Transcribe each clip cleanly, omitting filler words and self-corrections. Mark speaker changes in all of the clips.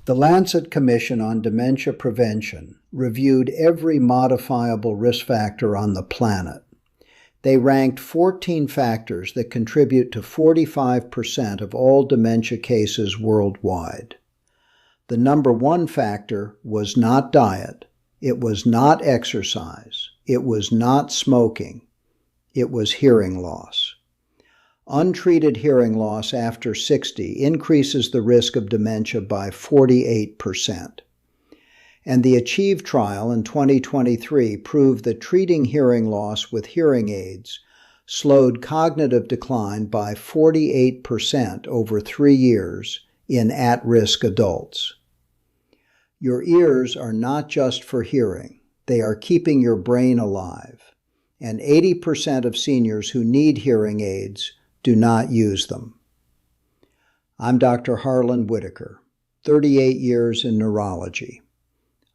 Speaker 1: The Lancet Commission on Dementia Prevention reviewed every modifiable risk factor on the planet. They ranked 14 factors that contribute to 45% of all dementia cases worldwide. The number one factor was not diet, it was not exercise, it was not smoking, it was hearing loss. Untreated hearing loss after 60 increases the risk of dementia by 48%. And the ACHIEVE trial in 2023 proved that treating hearing loss with hearing aids slowed cognitive decline by 48% over 3 years in at-risk adults. Your ears are not just for hearing, they are keeping your brain alive, and 80% of seniors who need hearing aids do not use them. I'm Dr. Harlan Whitaker, 38 years in neurology.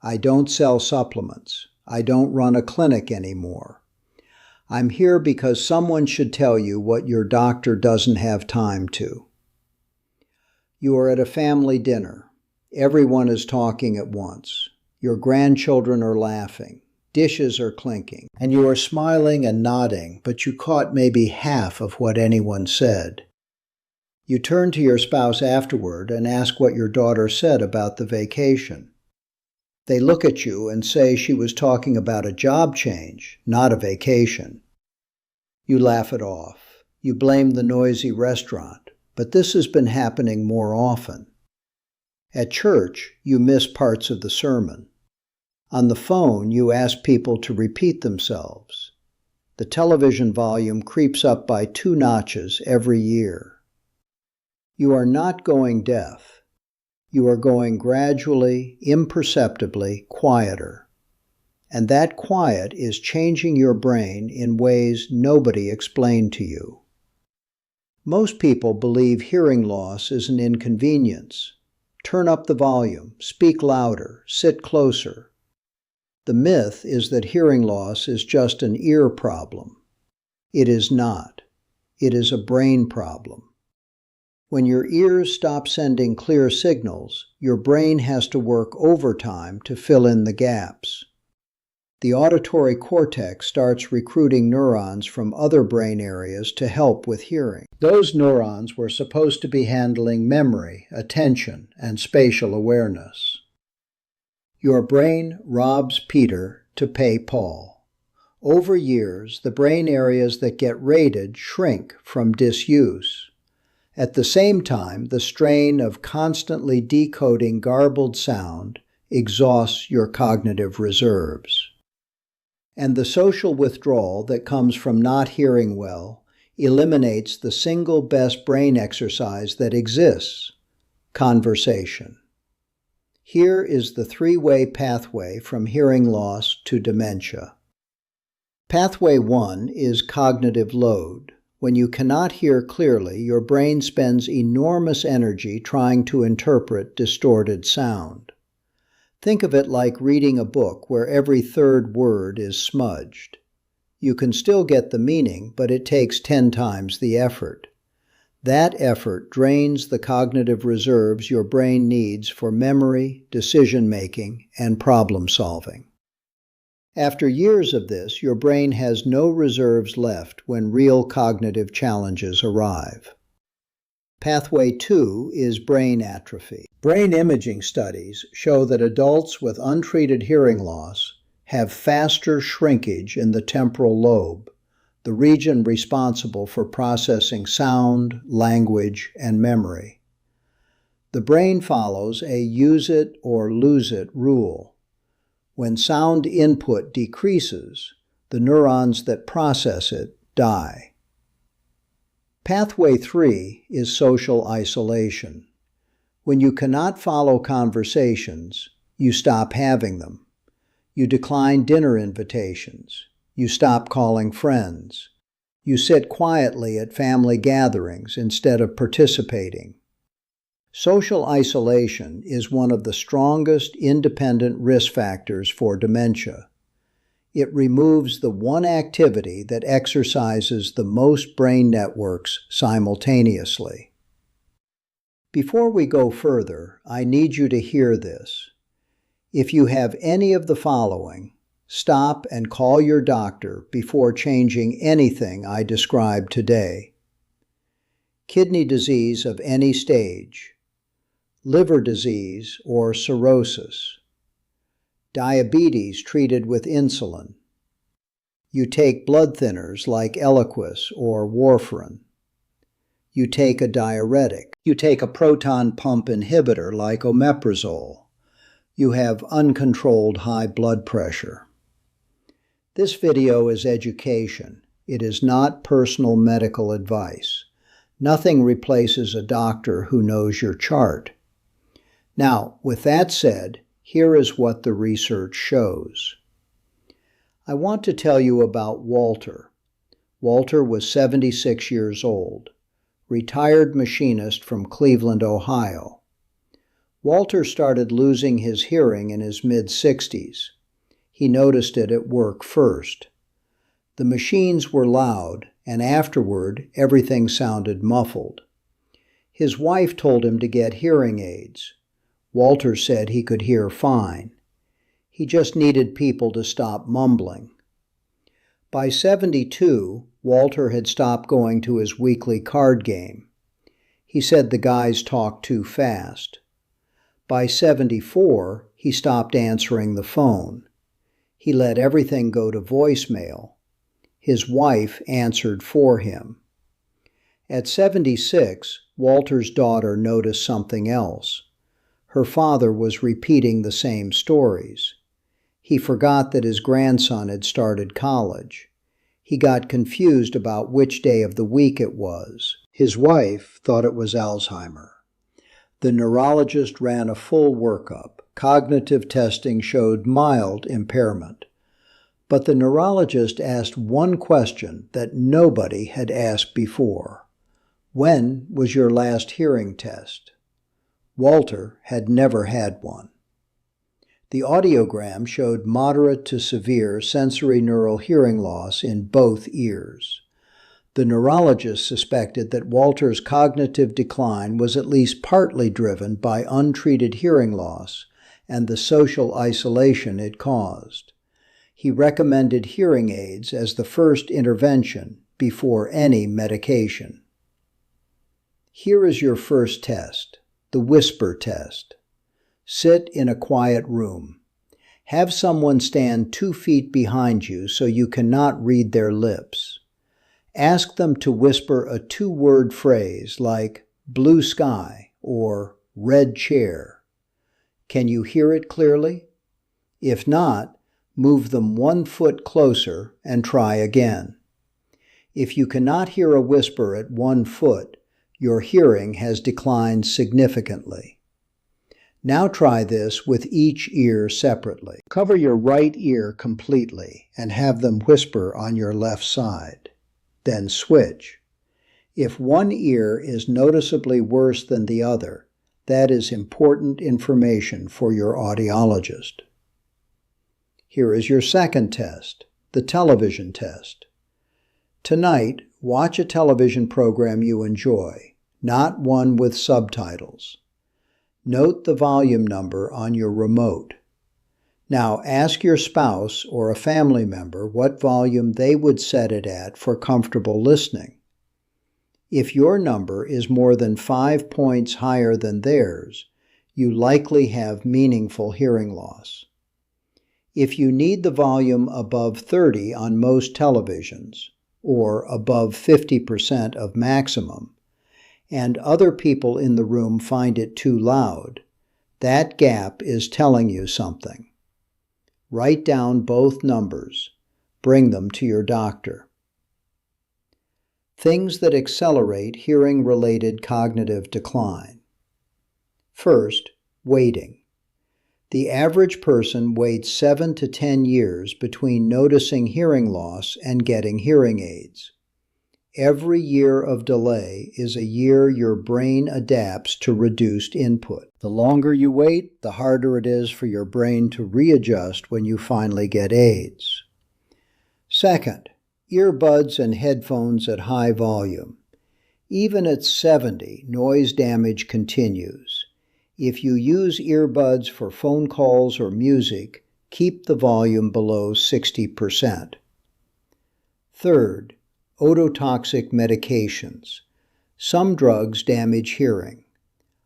Speaker 1: I don't sell supplements. I don't run a clinic anymore. I'm here because someone should tell you what your doctor doesn't have time to. You are at a family dinner. Everyone is talking at once. Your grandchildren are laughing. Dishes are clinking. And you are smiling and nodding, but you caught maybe half of what anyone said. You turn to your spouse afterward and ask what your daughter said about the vacation. They look at you and say she was talking about a job change, not a vacation. You laugh it off. You blame the noisy restaurant, but this has been happening more often. At church, you miss parts of the sermon. On the phone, you ask people to repeat themselves. The television volume creeps up by 2 notches every year. You are not going deaf. You are going gradually, imperceptibly quieter. And that quiet is changing your brain in ways nobody explained to you. Most people believe hearing loss is an inconvenience. Turn up the volume, speak louder, sit closer. The myth is that hearing loss is just an ear problem. It is not. It is a brain problem. When your ears stop sending clear signals, your brain has to work overtime to fill in the gaps. The auditory cortex starts recruiting neurons from other brain areas to help with hearing. Those neurons were supposed to be handling memory, attention, and spatial awareness. Your brain robs Peter to pay Paul. Over years, the brain areas that get rated shrink from disuse. At the same time, the strain of constantly decoding garbled sound exhausts your cognitive reserves. And the social withdrawal that comes from not hearing well eliminates the single best brain exercise that exists: conversation. Here is the 3-way pathway from hearing loss to dementia. Pathway 1 is cognitive load. When you cannot hear clearly, your brain spends enormous energy trying to interpret distorted sound. Think of it like reading a book where every third word is smudged. You can still get the meaning, but it takes 10 times the effort. That effort drains the cognitive reserves your brain needs for memory, decision-making, and problem-solving. After years of this, your brain has no reserves left when real cognitive challenges arrive. Pathway 2 is brain atrophy. Brain imaging studies show that adults with untreated hearing loss have faster shrinkage in the temporal lobe, the region responsible for processing sound, language, and memory. The brain follows a use it or lose it rule. When sound input decreases, the neurons that process it die. Pathway 3 is social isolation. When you cannot follow conversations, you stop having them. You decline dinner invitations. You stop calling friends. You sit quietly at family gatherings instead of participating. Social isolation is one of the strongest independent risk factors for dementia. It removes the one activity that exercises the most brain networks simultaneously. Before we go further, I need you to hear this. If you have any of the following, stop and call your doctor before changing anything I described today. Kidney disease of any stage, liver disease or cirrhosis, diabetes treated with insulin. You take blood thinners like Eliquis or warfarin. You take a diuretic. You take a proton pump inhibitor like omeprazole. You have uncontrolled high blood pressure. This video is education. It is not personal medical advice. Nothing replaces a doctor who knows your chart. Now, with that said, here is what the research shows. I want to tell you about Walter. Walter was 76 years old, retired machinist from Cleveland, Ohio. Walter started losing his hearing in his mid-60s. He noticed it at work first. The machines were loud, and afterward, everything sounded muffled. His wife told him to get hearing aids. Walter said he could hear fine. He just needed people to stop mumbling. By 72, Walter had stopped going to his weekly card game. He said the guys talked too fast. By 74, he stopped answering the phone. He let everything go to voicemail. His wife answered for him. At 76, Walter's daughter noticed something else. Her father was repeating the same stories. He forgot that his grandson had started college. He got confused about which day of the week it was. His wife thought it was Alzheimer. The neurologist ran a full workup. Cognitive testing showed mild impairment. But the neurologist asked one question that nobody had asked before. When was your last hearing test? Walter had never had one. The audiogram showed moderate to severe sensory neural hearing loss in both ears. The neurologist suspected that Walter's cognitive decline was at least partly driven by untreated hearing loss and the social isolation it caused. He recommended hearing aids as the first intervention before any medication. Here is your first test, the whisper test. Sit in a quiet room. Have someone stand 2 feet behind you so you cannot read their lips. Ask them to whisper a 2-word phrase like blue sky or red chair. Can you hear it clearly? If not, move them 1 foot closer and try again. If you cannot hear a whisper at 1 foot, your hearing has declined significantly. Now try this with each ear separately. Cover your right ear completely and have them whisper on your left side. Then switch. If one ear is noticeably worse than the other, that is important information for your audiologist. Here is your second test, the television test. Tonight, watch a television program you enjoy, not one with subtitles. Note the volume number on your remote. Now ask your spouse or a family member what volume they would set it at for comfortable listening. If your number is more than 5 points higher than theirs, you likely have meaningful hearing loss. If you need the volume above 30 on most televisions, or above 50% of maximum, and other people in the room find it too loud, that gap is telling you something. Write down both numbers. Bring them to your doctor. Things that accelerate hearing-related cognitive decline. First, waiting. The average person waits 7 to 10 years between noticing hearing loss and getting hearing aids. Every year of delay is a year your brain adapts to reduced input. The longer you wait, the harder it is for your brain to readjust when you finally get aids. Second, earbuds and headphones at high volume. Even at 70, noise damage continues. If you use earbuds for phone calls or music, keep the volume below 60%. Third, ototoxic medications. Some drugs damage hearing.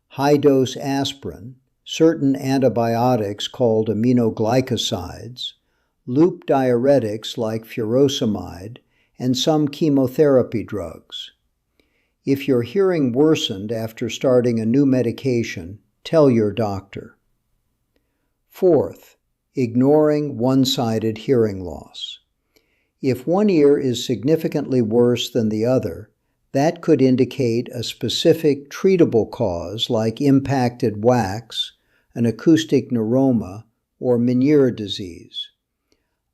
Speaker 1: High-dose aspirin, certain antibiotics called aminoglycosides, loop diuretics like furosemide, and some chemotherapy drugs. If your hearing worsened after starting a new medication, tell your doctor. Fourth, ignoring one-sided hearing loss. If one ear is significantly worse than the other, that could indicate a specific treatable cause like impacted wax, an acoustic neuroma, or Meniere's disease.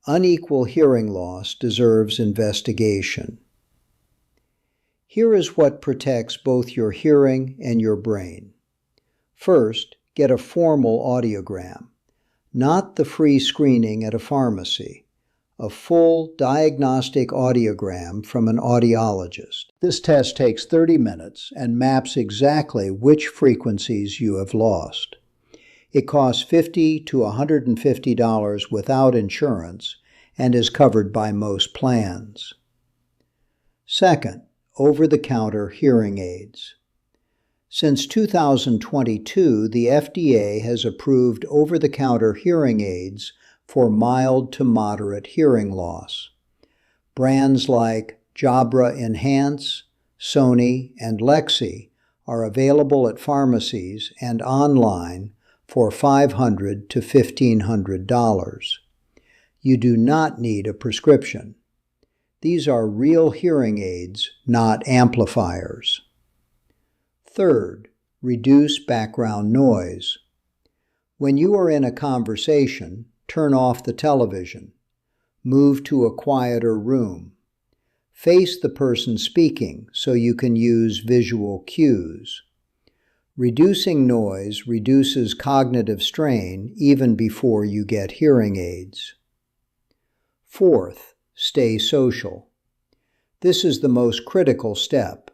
Speaker 1: Unequal hearing loss deserves investigation. Here is what protects both your hearing and your brain. First, get a formal audiogram, not the free screening at a pharmacy, a full diagnostic audiogram from an audiologist. This test takes 30 minutes and maps exactly which frequencies you have lost. It costs $50 to $150 without insurance and is covered by most plans. Second, over-the-counter hearing aids. Since 2022, the FDA has approved over-the-counter hearing aids for mild to moderate hearing loss. Brands like Jabra Enhance, Sony, and Lexi are available at pharmacies and online for $500 to $1,500. You do not need a prescription. These are real hearing aids, not amplifiers. Third, reduce background noise. When you are in a conversation, turn off the television. Move to a quieter room. Face the person speaking so you can use visual cues. Reducing noise reduces cognitive strain even before you get hearing aids. Fourth, stay social. This is the most critical step.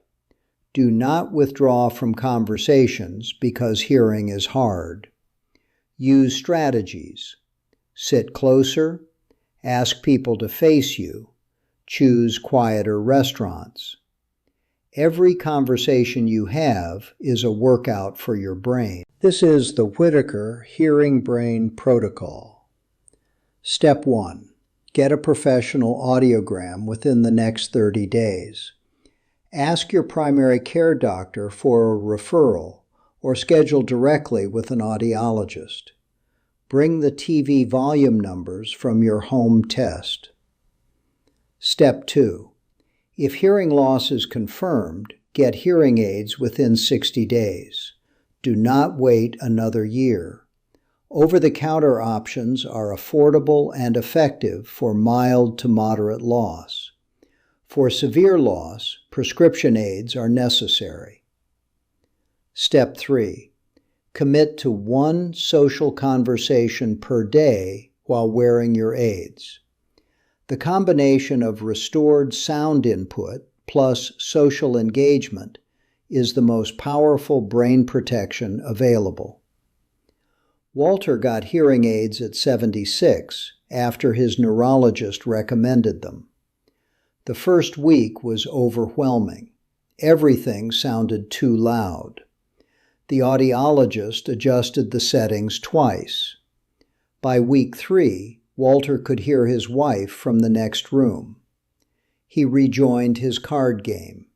Speaker 1: Do not withdraw from conversations because hearing is hard. Use strategies. Sit closer. Ask people to face you. Choose quieter restaurants. Every conversation you have is a workout for your brain. This is the Whitaker Hearing Brain Protocol. Step 1. Get a professional audiogram within the next 30 days. Ask your primary care doctor for a referral or schedule directly with an audiologist. Bring the TV volume numbers from your home test. Step 2. If hearing loss is confirmed, get hearing aids within 60 days. Do not wait another year. Over-the-counter options are affordable and effective for mild to moderate loss. For severe loss, prescription aids are necessary. Step 3. Commit to one social conversation per day while wearing your aids. The combination of restored sound input plus social engagement is the most powerful brain protection available. Walter got hearing aids at 76 after his neurologist recommended them. The first week was overwhelming. Everything sounded too loud. The audiologist adjusted the settings twice. By week 3, Walter could hear his wife from the next room. He rejoined his card game.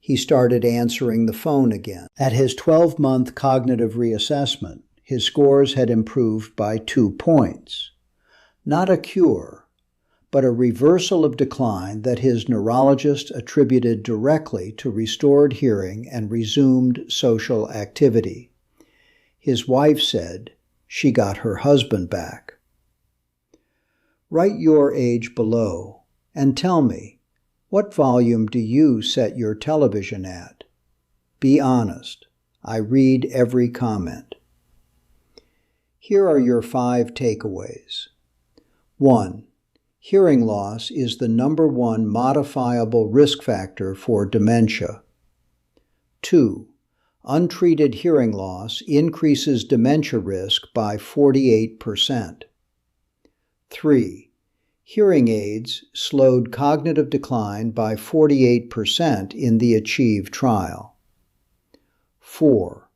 Speaker 1: He started answering the phone again. At his 12-month cognitive reassessment, his scores had improved by 2 points. Not a cure, but a reversal of decline that his neurologist attributed directly to restored hearing and resumed social activity. His wife said she got her husband back. Write your age below and tell me, what volume do you set your television at? Be honest. I read every comment. Here are your 5 takeaways. 1. Hearing loss is the #1 modifiable risk factor for dementia. 2. Untreated hearing loss increases dementia risk by 48%. 3. Hearing aids slowed cognitive decline by 48% in the ACHIEVE trial. 4.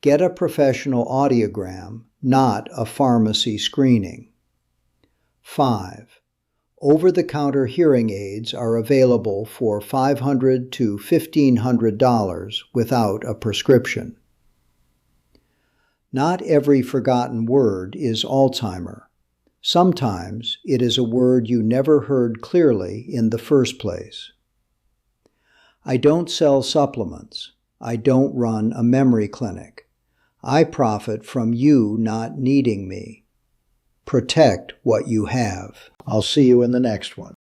Speaker 1: Get a professional audiogram, not a pharmacy screening. 5. Over-the-counter hearing aids are available for $500 to $1,500 without a prescription. Not every forgotten word is Alzheimer. Sometimes it is a word you never heard clearly in the first place. I don't sell supplements. I don't run a memory clinic. I profit from you not needing me. Protect what you have. I'll see you in the next one.